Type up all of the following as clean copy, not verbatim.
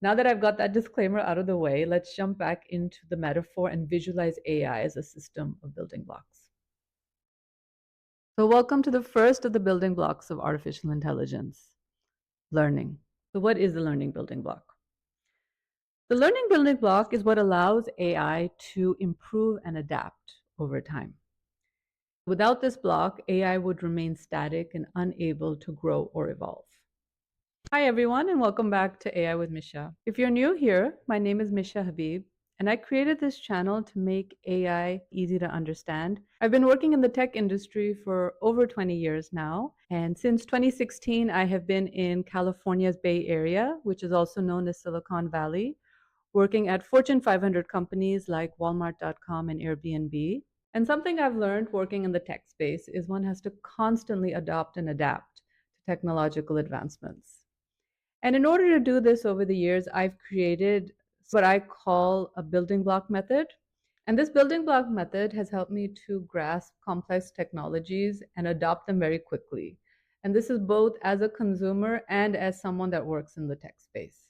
Now that I've got that disclaimer out of the way, let's jump back into the metaphor and visualize AI as a system of building blocks. So welcome to the first of the building blocks of artificial intelligence, learning. So what is the learning building block? The learning building block is what allows AI to improve and adapt over time. Without this block, AI would remain static and unable to grow or evolve. Hi, everyone, and welcome back to AI with Misha. If you're new here, my name is Misha Habib, and I created this channel to make AI easy to understand. I've been working in the tech industry for over 20 years now, and since 2016, I have been in California's Bay Area, which is also known as Silicon Valley, working at Fortune 500 companies like Walmart.com and Airbnb. And something I've learned working in the tech space is one has to constantly adopt and adapt to technological advancements. And in order to do this over the years, I've created what I call a building block method. And this building block method has helped me to grasp complex technologies and adopt them very quickly. And this is both as a consumer and as someone that works in the tech space.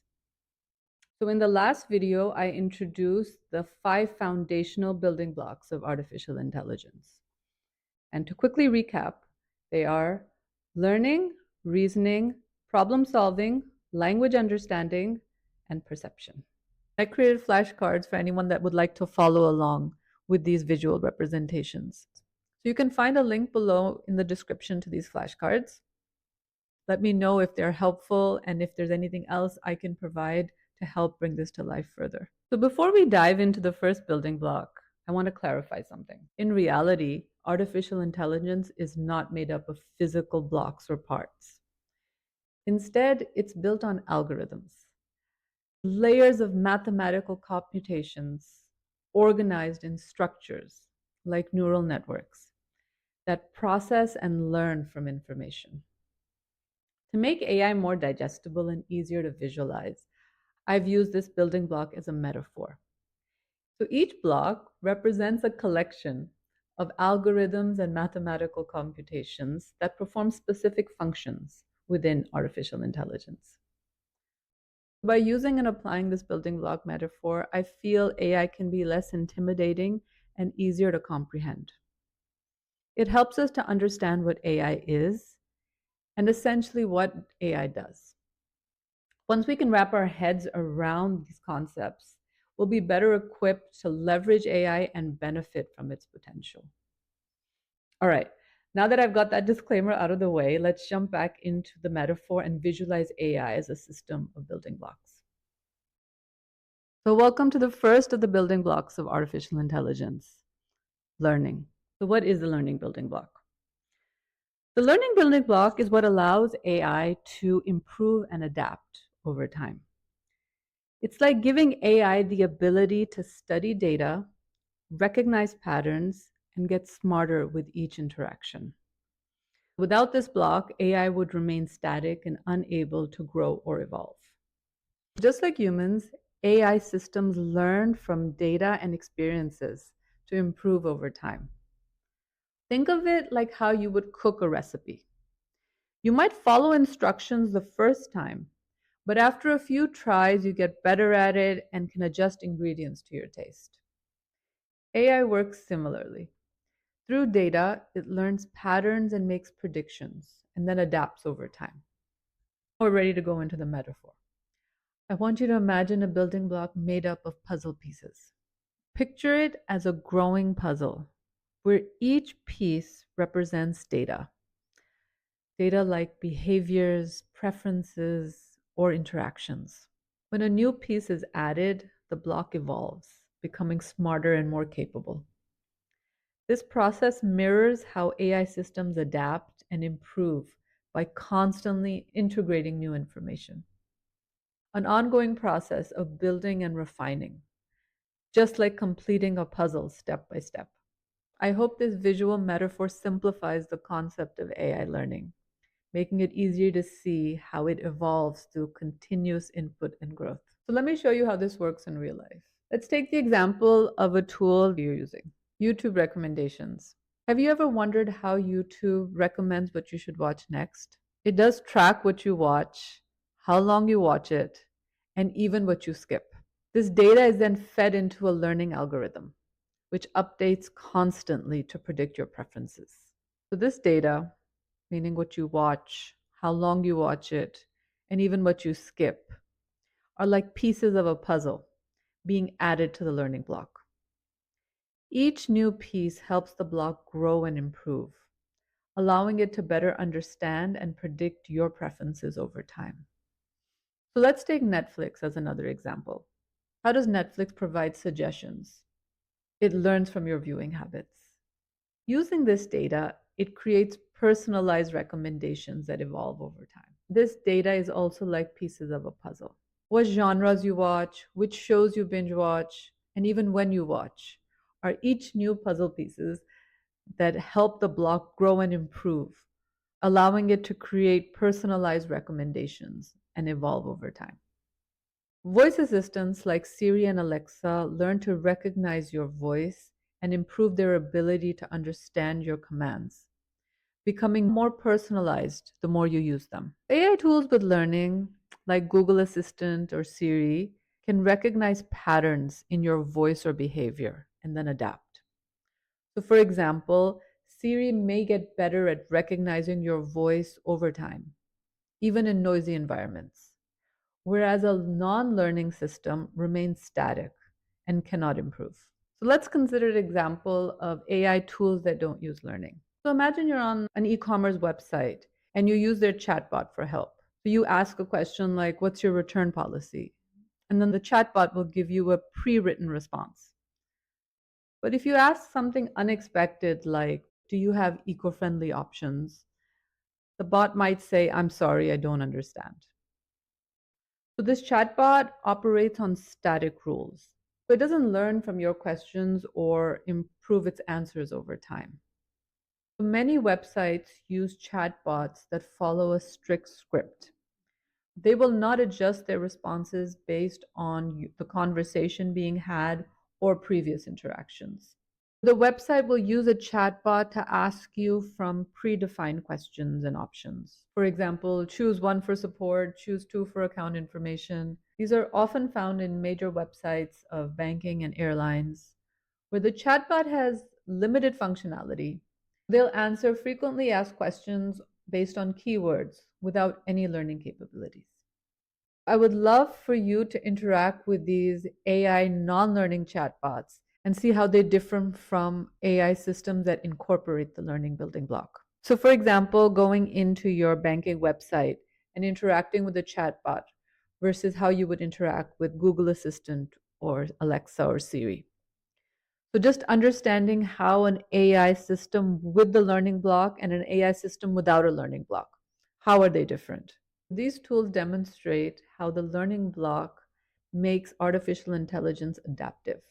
So in the last video, I introduced the 5 foundational building blocks of artificial intelligence. And to quickly recap, they are learning, reasoning, problem solving, language understanding, and perception. I created flashcards for anyone that would like to follow along with these visual representations. So you can find a link below in the description to these flashcards. Let me know if they're helpful and if there's anything else I can provide to help bring this to life further. So before we dive into the first building block, I want to clarify something. In reality, artificial intelligence is not made up of physical blocks or parts. Instead, it's built on algorithms, layers of mathematical computations organized in structures like neural networks that process and learn from information. To make AI more digestible and easier to visualize, I've used this building block as a metaphor. So each block represents a collection of algorithms and mathematical computations that perform specific functions within artificial intelligence. By using and applying this building block metaphor, I feel AI can be less intimidating and easier to comprehend. It helps us to understand what AI is and essentially what AI does. Once we can wrap our heads around these concepts, we'll be better equipped to leverage AI and benefit from its potential. All right, now that I've got that disclaimer out of the way, let's jump back into the metaphor and visualize AI as a system of building blocks. So welcome to the first of the building blocks of artificial intelligence, learning. So what is the learning building block? The learning building block is what allows AI to improve and adapt over time. It's like giving AI the ability to study data, recognize patterns, and get smarter with each interaction. Without this block, AI would remain static and unable to grow or evolve. Just like humans, AI systems learn from data and experiences to improve over time. Think of it like how you would cook a recipe. You might follow instructions the first time, but after a few tries, you get better at it and can adjust ingredients to your taste. AI works similarly. Through data, it learns patterns and makes predictions, and then adapts over time. We're ready to go into the metaphor. I want you to imagine a building block made up of puzzle pieces. Picture it as a growing puzzle where each piece represents data. Data like behaviors, preferences, or interactions. When a new piece is added, the block evolves, becoming smarter and more capable. This process mirrors how AI systems adapt and improve by constantly integrating new information. An ongoing process of building and refining, just like completing a puzzle step by step. I hope this visual metaphor simplifies the concept of AI learning, making it easier to see how it evolves through continuous input and growth. So let me show you how this works in real life. Let's take the example of a tool you're using, YouTube recommendations. Have you ever wondered how YouTube recommends what you should watch next? It does track what you watch, how long you watch it, and even what you skip. This data is then fed into a learning algorithm, which updates constantly to predict your preferences. So, this data, meaning what you watch, how long you watch it, and even what you skip, are like pieces of a puzzle being added to the learning block. Each new piece helps the block grow and improve, allowing it to better understand and predict your preferences over time. So let's take Netflix as another example. How does Netflix provide suggestions? It learns from your viewing habits. Using this data, it creates personalized recommendations that evolve over time. This data is also like pieces of a puzzle. What genres you watch, which shows you binge watch, and even when you watch are each new puzzle pieces that help the block grow and improve, allowing it to create personalized recommendations and evolve over time. Voice assistants like Siri and Alexa learn to recognize your voice and improve their ability to understand your commands, becoming more personalized the more you use them. AI tools with learning, like Google Assistant or Siri, can recognize patterns in your voice or behavior and then adapt. So, for example, Siri may get better at recognizing your voice over time, even in noisy environments, whereas a non learning system remains static and cannot improve. So let's consider an example of AI tools that don't use learning. So imagine you're on an e commerce website and you use their chatbot for help. So you ask a question like, "What's your return policy?" And then the chatbot will give you a pre written response. But if you ask something unexpected like, "Do you have eco friendly options?" the bot might say, "I'm sorry, I don't understand." So this chatbot operates on static rules. So it doesn't learn from your questions or improve its answers over time. So many websites use chatbots that follow a strict script. They will not adjust their responses based on the conversation being had or previous interactions. The website will use a chatbot to ask you from predefined questions and options. For example, choose one for support, choose two for account information. These are often found in major websites of banking and airlines, where the chatbot has limited functionality. They'll answer frequently asked questions based on keywords without any learning capabilities. I would love for you to interact with these AI non learning chatbots and see how they differ from AI systems that incorporate the learning building block. So, for example, going into your banking website and interacting with a chatbot versus how you would interact with Google Assistant or Alexa or Siri. So, just understanding how an AI system with the learning block and an AI system without a learning block, how are they different? These tools demonstrate how the learning block makes artificial intelligence adaptive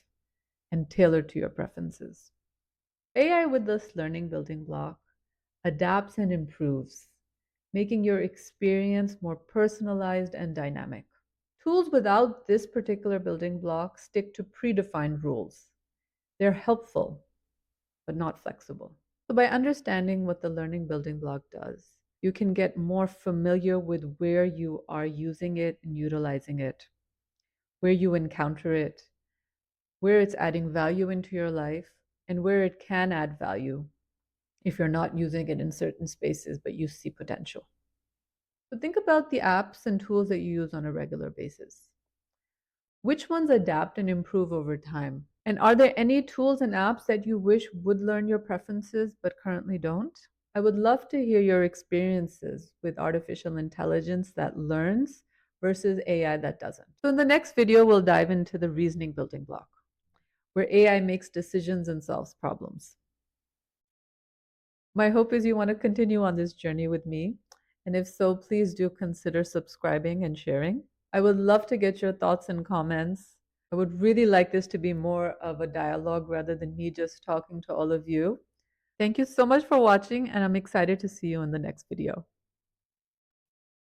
and tailored to your preferences. AI with this learning building block adapts and improves, making your experience more personalized and dynamic. Tools without this particular building block stick to predefined rules. They're helpful, but not flexible. So, by understanding what the learning building block does, you can get more familiar with where you are using it and utilizing it, where you encounter it, where it's adding value into your life, and where it can add value if you're not using it in certain spaces, but you see potential. So, think about the apps and tools that you use on a regular basis. Which ones adapt and improve over time? And are there any tools and apps that you wish would learn your preferences but currently don't? I would love to hear your experiences with artificial intelligence that learns versus AI that doesn't. So, in the next video, we'll dive into the reasoning building block, where AI makes decisions and solves problems. My hope is you want to continue on this journey with me. And if so, please do consider subscribing and sharing. I would love to get your thoughts and comments. I would really like this to be more of a dialogue rather than me just talking to all of you. Thank you so much for watching, and I'm excited to see you in the next video.